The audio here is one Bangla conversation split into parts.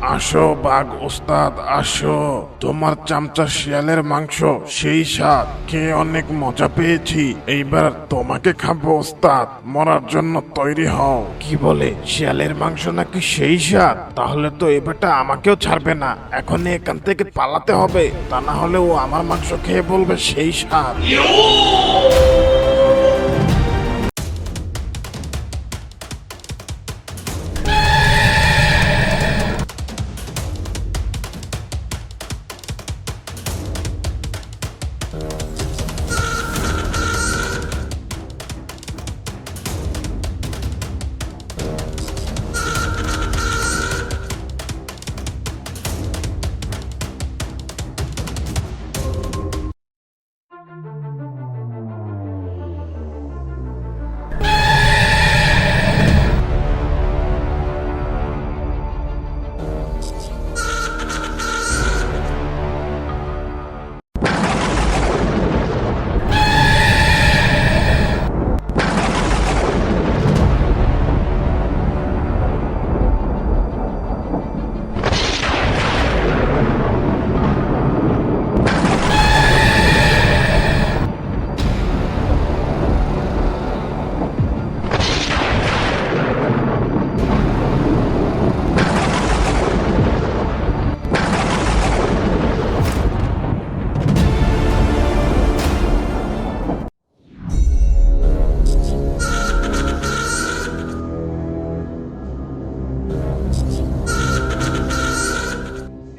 আসো বাঘ ওস্তাদ, আসো। তোমার চামচা শিয়ালের মাংস সেই স্বাদ, খেয়ে অনেক মজা পেয়েছি। এইবার তোমাকে খাবো ওস্তাদ, মরার জন্য তৈরি হও। কি বলে, শিয়ালের মাংস নাকি সেই স্বাদ? তাহলে তো এবারটা আমাকেও ছাড়বে না, এখনই এখান থেকে পালাতে হবে, তা না হলে ও আমার মাংস খেয়ে বলবে সেই স্বাদ।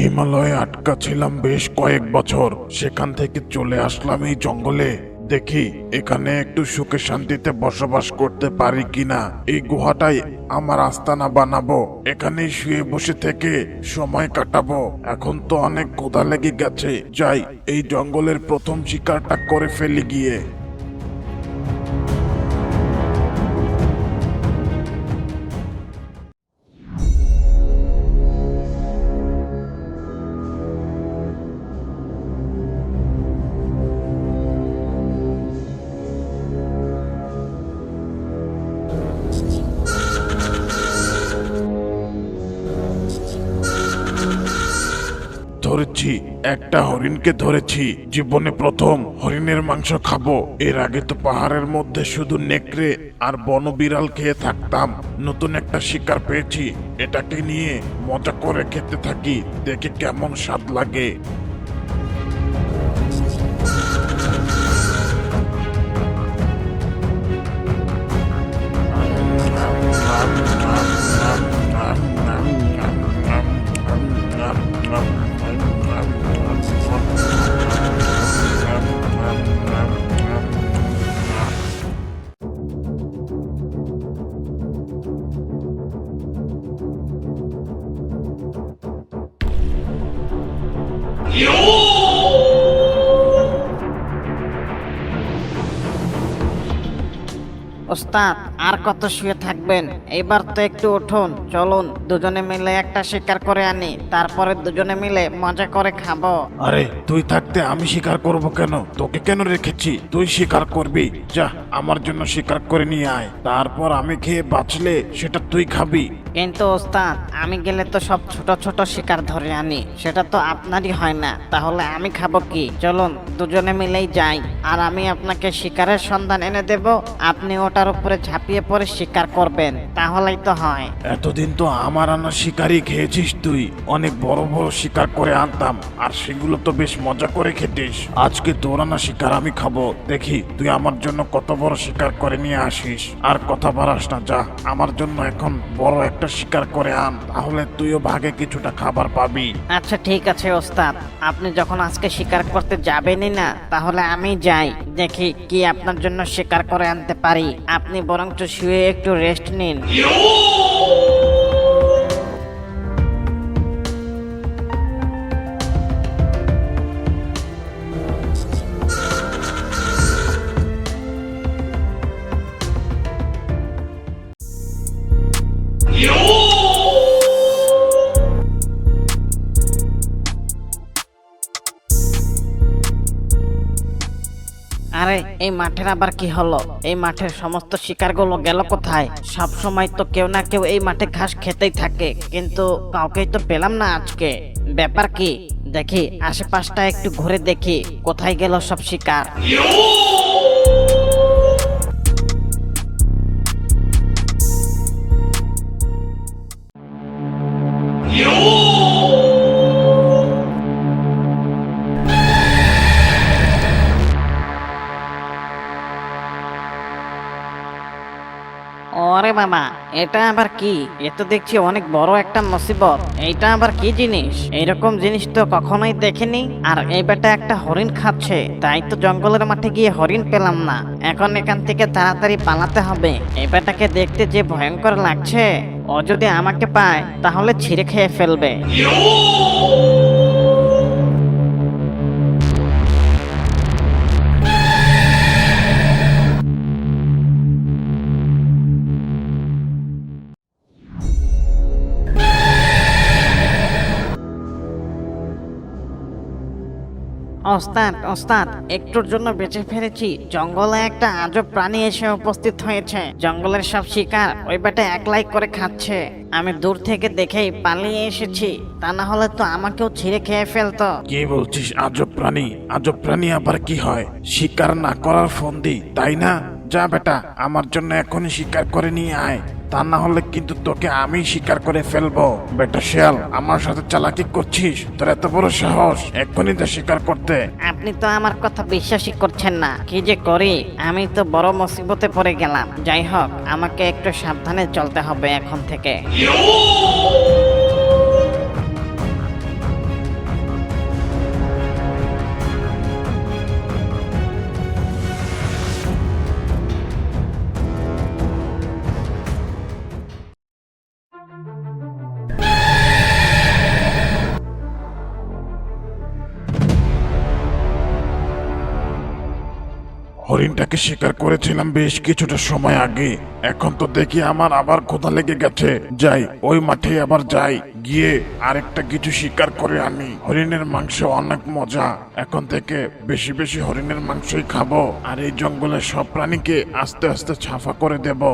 হিমালয়ে আটকা ছিলাম বেশ কয়েক বছর, সেখান থেকে চলে আসলাম এই জঙ্গলে। দেখি এখানে একটু সুখে শান্তিতে বসবাস করতে পারি কিনা। এই গুহাটাই আমার আস্তানা বানাবো, এখানেই শুয়ে বসে থেকে সময় কাটাবো। এখন তো অনেক ক্ষুধা লেগে গেছে, যাই এই জঙ্গলের প্রথম শিকারটা করে ফেলি গিয়ে। ধরেছি, একটা হরিণকে ধরেছি, জীবনে প্রথম হরিণের মাংস খাবো। এর আগে তো পাহাড়ের মধ্যে শুধু নেকড়ে আর বনবিড়াল খেয়ে থাকতাম। নতুন একটা শিকার পেয়েছি, এটাকে নিয়ে মজা করে খেতে থাকি, দেখে কেমন স্বাদ লাগে। ওস্তাদ, আর কত শুয়ে থাকবেন? এবার তো একটু উঠুন, চলুন দুজনে মিলে একটা শিকার করে আনি, তারপরে দুজনে মিলে মজা করে খাবো। আরে তুই থাকতে আমি শিকার করব কেন? তোকে কেন রেখেছি? তুই শিকার করবি, যা আমার জন্য শিকার করে নিয়ে আয়, তারপর আমি খেয়ে বাঁচলে সেটা তুই খাবি। কিন্তু ওস্তাদ, আমি গেলে তো সব ছোট ছোট শিকার ধরে আনি, সেটা তো আপনারই হয় না, তাহলে আমি খাবো কি? চলুন দুজনে মিলেই যাই, আর আমি আপনাকে শিকারের সন্ধান এনে দেব, আপনি ওটার উপরে ঝাঁপিয়ে পড়ে শিকার করবেন, তাহলেই তো হয়। এতদিন তো আমার আনা শিকারই খেয়েছিস তুই, অনেক বড় বড় শিকার করে আনতাম, আর সেগুলো তো বেশ মজা করে খেতিস। আজকে তোর আনা শিকার আমি খাবো, দেখি তুই আমার জন্য কত বড় শিকার করে নিয়ে আসিস। আর কথা বাড়াস না, যা আমার জন্য এখন বড় একটা শিকার করে আন, তাহলে তুইও ভাগে কিছুটা খাবার পাবি। আচ্ছা ঠিক আছে ওস্তাদ, আপনি যখন আজকে শিকার করতে যাবেনই না, তাহলে আমি যাই, দেখি কি আপনার জন্য শিকার করে আনতে পারি। আপনি বরঞ্চ শুয়ে একটু রেস্ট নিন। আরে এই মাঠের আবার কি হলো? এই মাঠের সমস্ত শিকারগুলো গেল কোথায়? সব সময় তো কেউ না কেউ এই মাঠে ঘাস খেতেই থাকে, কিন্তু কাউকেই তো পেলাম না আজকে। ব্যাপার কি? দেখি আশেপাশটা একটু ঘুরে দেখি কোথায় গেল সব শিকার। ওরে বাবা, এটা আবার কি? এ তো দেখছি অনেক বড় একটা মুসিবত। এইটা আবার কি জিনিস? এইরকম জিনিস তো কখনোই দেখিনি। আর এই বেটা একটা হরিণ খাচ্ছে, তাই তো জঙ্গলের মাঠে গিয়ে হরিণ পেলাম না। এখন এখান থেকে তাড়াতাড়ি পালাতে হবে। এই বেটাকে দেখতে যে ভয়ঙ্কর লাগছে, ও যদি আমাকে পায় তাহলে ছিঁড়ে খেয়ে ফেলবে। ওস্তাদ ওস্তাদ, একটুর জন্য বেঁচে ফিরেছি। জঙ্গলে একটা আজব প্রাণী এসে উপস্থিত হয়েছে। জঙ্গলের সব শিকার ওই বেটা একলাই করে খাচ্ছে। আমি দূর থেকে দেখেই পালিয়ে এসেছি, তা না হলে তো আমাকেও ছিঁড়ে খেয়ে ফেলতো। কি বলছিস? আজব প্রাণী? আজব প্রাণী আবার কি হয়? শিকার না করার ফন্দি, তাই না? যা বেটা, আমার জন্য এখনই শিকার করে নিয়ে আয়, তা না হলে কিন্তু তোকে আমি শিকার করে ফেলবো। বেটা শিয়াল, আমার সাথে চালাকি করছিস? তোর এত বড় সাহস এক্ষুনি তো শিকার করতে। আপনি তো আমার কথা বিশ্বাসই করছেন না। কি যে করি, আমি তো বড় মুসিবতে পড়ে গেলাম। যাই হোক, আমাকে একটু সাবধানে চলতে হবে এখন থেকে। হরিণটাকে শিকার করেছিলাম বেশ কিছুটা সময় আগে। এখন তো দেখি আমার আবার ক্ষুধা লেগে গেছে। যাই, ওই মাঠে আবার যাই, গিয়ে আরেকটা কিছু শিকার করে আনি। হরিণের মাংস অনেক মজা। এখন থেকে বেশি বেশি হরিণের মাংসই খাবো, আর এই জঙ্গলের সব প্রাণীকে আস্তে আস্তে ছাফা করে দেব।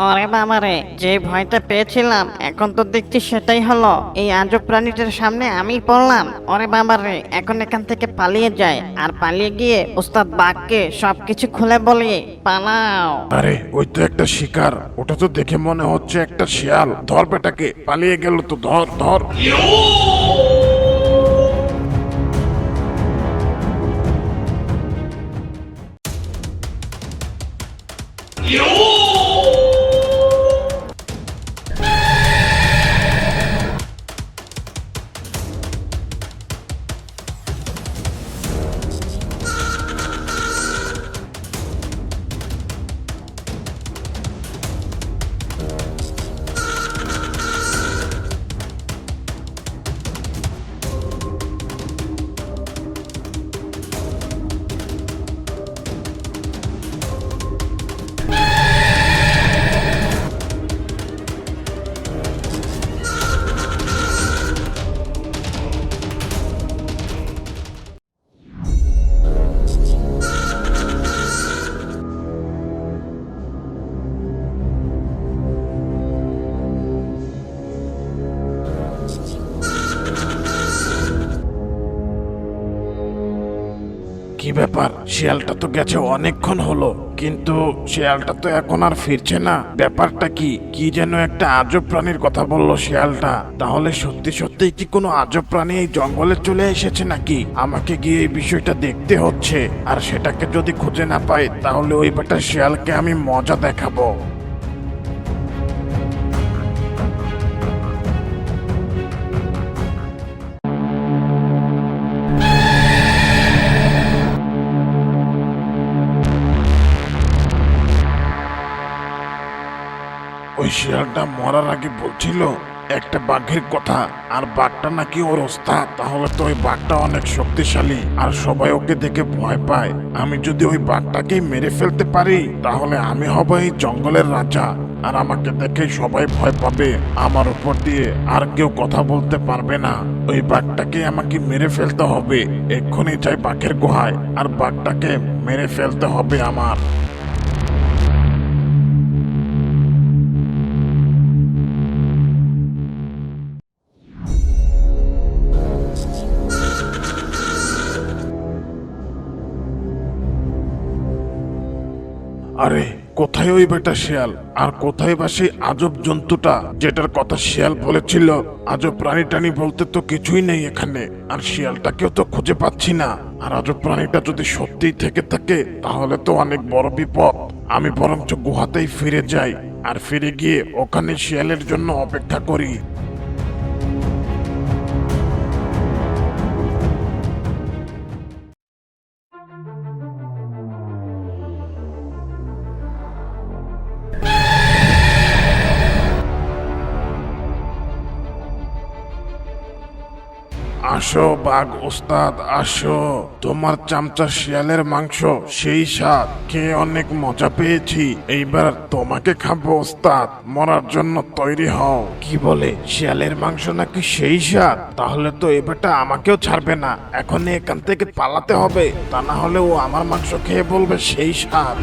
ওরে বাবারে, যে ভয়টা পেয়েছিলাম এখন তো দেখছি সেটাই হলো। এই আজব প্রাণীটার সামনে আমি পড়লাম। ওরে বাবারে, এখন এখান থেকে পালিয়ে যায়, আর পালিয়ে গিয়ে ওস্তাদ বাঘকে সবকিছু খুলে বলি। পালাও। আরে ওই তো একটা শিকার, ওটা তো দেখে মনে হচ্ছে একটা শিয়াল। ধর বেটাকে, পালিয়ে গেল তো, ধর ধর। কি ব্যাপার? শিয়ালটা তো গেছে অনেকক্ষণ হলো, কিন্তু শিয়ালটা তো এখন আর ফিরছে না। ব্যাপারটা কি? কি যেন একটা আজব প্রাণীর কথা বললো শিয়ালটা। তাহলে সত্যি সত্যি কি কোনো আজব প্রাণী এই জঙ্গলে চলে এসেছে নাকি? আমাকে গিয়ে এই বিষয়টা দেখতে হচ্ছে, আর সেটাকে যদি খুঁজে না পাই তাহলে ওই বেটা শিয়ালকে আমি মজা দেখাবো। ওই শিয়ালটা মরার আগে বলছিল একটা বাঘের কথা, আর বাঘটা নাকি ওর ওস্তাদ। তাহলে তো ওই বাঘটা অনেক শক্তিশালী আর সবাই ওকে দেখে ভয় পায়। আমি যদি ওই বাঘটাকে মেরে ফেলতে পারি তাহলে আমি হব এই জঙ্গলের রাজা, আর আমাকে দেখে সবাই ভয় পাবে। আমার উপর দিয়ে আর কেউ কথা বলতে পারবে না। ওই বাঘটাকে আমাকে মেরে ফেলতে হবে। এক্ষুনি যাই বাঘের গুহায়, আর বাঘটাকে মেরে ফেলতে হবে আমার। আরে কোথায় ওই বেটা শিয়াল, আর কোথায় বা সেই আজব জন্তুটা যেটার কথা শিয়াল বলেছিল? আজব প্রাণী টানি বলতে তো কিছুই নেই এখানে, আর শিয়ালটাকেও তো খুঁজে পাচ্ছি না। আর আজব প্রাণীটা যদি সত্যিই থেকে থাকে তাহলে তো অনেক বড় বিপদ। আমি বরঞ্চ গুহাতেই ফিরে যাই, আর ফিরে গিয়ে ওখানে শিয়ালের জন্য অপেক্ষা করি। আসো বাঘ ওস্তাদ, আসো। তোমার চামচা শিয়ালের মাংস সেই স্বাদ, খেয়ে অনেক মজা পেয়েছি। এইবার তোমাকে খাবো ওস্তাদ, মরার জন্য তৈরি হও। কি বলে, শিয়ালের মাংস নাকি সেই স্বাদ? তাহলে তো এবারটা আমাকেও ছাড়বে না। এখন এখান থেকে পালাতে হবে, তা না হলে ও আমার মাংস খেয়ে বলবে সেই স্বাদ।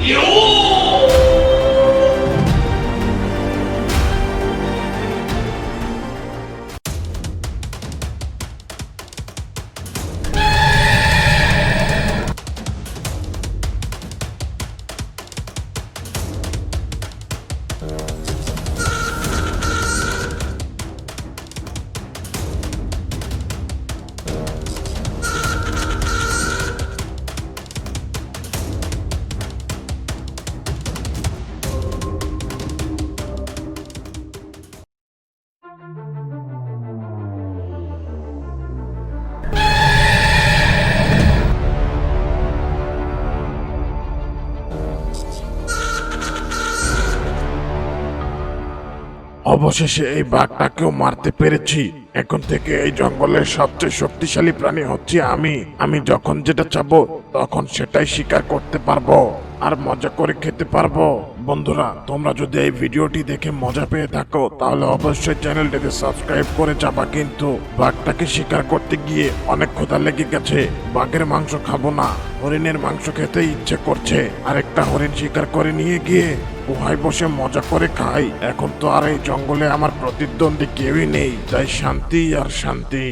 অবশেষে এই বাঘটাকেও মারতে পেরেছি। এখন থেকে এই জঙ্গলের সবচেয়ে শক্তিশালী প্রাণী হচ্ছে আমি। আমি যখন যেটা চাবো তখন সেটাই শিকার করতে পারবো, আর মজা করে খেতে পারবো। বন্ধুরা, তোমরা যদি এই ভিডিওটি দেখে মজা পেয়ে থাকো তাহলে অবশ্যই চ্যানেলটিকে সাবস্ক্রাইব করে যাবা। কিন্তু বাঘটাকে শিকার করতে গিয়ে অনেক ক্ষুধা লেগে গেছে। বাঘের মাংস খাবো না, হরিণের মাংস খেতে ইচ্ছে করছে। আরেকটা হরিণ শিকার করে নিয়ে গিয়ে গুহায় বসে মজা করে খাই। এখন তো আর এই জঙ্গলে আমার প্রতিদ্বন্দ্বী কেউই নেই, তাই শান্তি আর শান্তি।